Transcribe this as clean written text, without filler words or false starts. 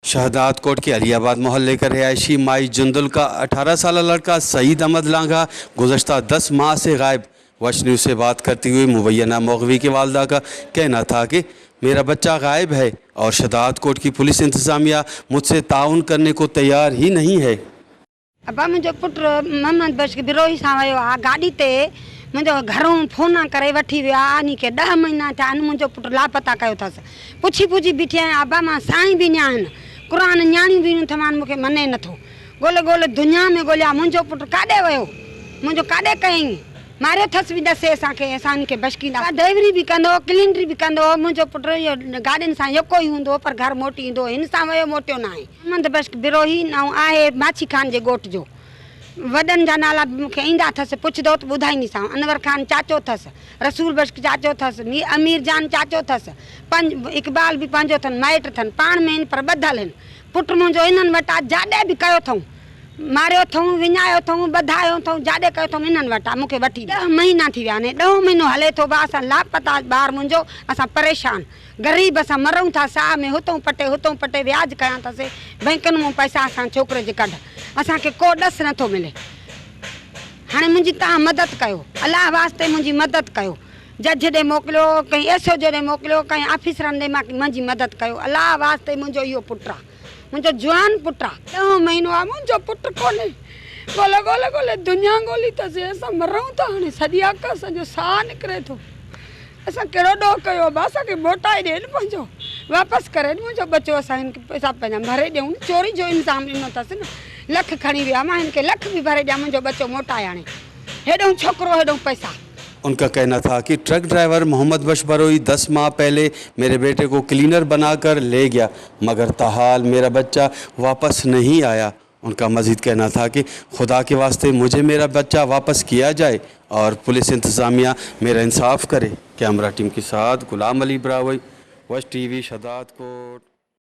शहदाद कोट के अलियाबाद मोहल्ले का रिहायशी माई जुंदुल का 18 साल लड़का सईद अहमद लांघा गुज़श्ता 10 माह से गायब। वश न्यूज़ से बात करती हुई मुबैना मौगवी की वालदा का कहना था कि मेरा बच्चा गायब है और शहदाद कोट की पुलिस इंतज़ामिया मुझसे ताउन करने को तैयार ही नहीं है। अब्बा मुझो पुट मोहम्मद बश बिरोही सां वियो आहे गाड़ी ते मुझो घरों फोन करे वठी विया नी के 10 महीना थिया आहिनि। मुझो पुट लापता कयो अथसि। पुछी पुछी बीठी आहियां अब्बा मां साईं बि न्या आहिनि क़ुरान न्याणियूं बि थमान मूंखे मने नथो। ॻोल्हे ॻोल्हे दुनिया में ॻोल्हिया मुंहिंजो पुट काॾे वियो, मुंहिंजो काॾे कयईं, मारियो अथसि बि ॾसे असांखे, असां हिनखे बशकींदा ड्राइवरी बि कंदो क्लीनरी बि कंदो। मुंहिंजो पुट इहो गाॾियुनि सां यको ई हूंदो पर घर मोटी ईंदो, हिन सां वियो मोटियो न आहे। मोहम्मद बश बिरोही ऐं आहे माछी खान जे ॻोठ जो। वॾनि जा नाला बि मूंखे ईंदा अथसि, पुछंदो त ॿुधाईंदीसांव। अनवर खान चाचो अथसि, रसूल बश चाचो अथसि, अमीर जान चाचो अथसि, इक़बाल बि पंहिंजो अथनि, माइट अथनि, पाण में आहिनि पर ॿधल आहिनि। पुटु मुंहिंजो इन्हनि वटि आहे, जाॾे बि कयो अथऊं, मारियो अथऊं, विञायो अथऊं, ॿधायो अथऊं, जाॾे कयो अथऊं, इन्हनि वटि आहे। मूंखे वठी 10 महीना थी विया आहिनि, 10 महीनो हले थो भाउ। असां लापता ॿारु मुंहिंजो, असां परेशान ग़रीब, असां मरूं था साह में, हुतऊं पटे व्याज कयां अथसि बैंकुनि मां पैसा असां छोकिरे जे कढ, असांखे को ॾस नथो मिले। हाणे मुंहिंजी तव्हां मदद कयो, अलाह वास्ते मुंहिंजी मदद कयो। जज ॾे मोकिलियो, कंहिं एस ओ जे ॾे मोकिलियो, कंहिं ऑफिसरनि ॾे मुंहिंजी मदद कयो। अलाह वास्ते मुंहिंजो इहो पुटु आहे, मुंहिंजो जवान पुटु आहे, 10 महीनो आहे, मुंहिंजो पुटु कोन्हे। ॻोल्हे ॻोल्हे ॻोल्हे दुनिया ॻोल्ही अथसि, असां मरूं था। हाणे सॼी अख असांजो साह निकिरे थो। असां कहिड़ो ॾोह कयो आहे, असांखे मोटाए ॾियनि, पंहिंजो वापसि करे मुंहिंजो बचो, असां हिनखे पैसा पंहिंजा भरे ॾियूं। चोरी जो इल्ज़ाम ॾिनो अथसि न, लख खणी विया, मां हिनखे लख बि भरे ॾियां, मुंहिंजो बचो मोटाए आणे। हेॾो छोकिरो हेॾो पैसा। उनका कहना था कि ट्रक ड्राइवर मोहम्मद बश बिरोही 10 माह पहले मेरे बेटे को क्लीनर बनाकर ले गया, मगर ताहाल मेरा बच्चा वापस नहीं आया। उनका मज़ीद कहना था कि खुदा के वास्ते मुझे मेरा बच्चा वापस किया जाए और पुलिस इंतज़ामिया मेरा इंसाफ करे। कैमरा टीम के साथ गुलाम अली ब्रावई, वश टीवी, शहदाद कोट।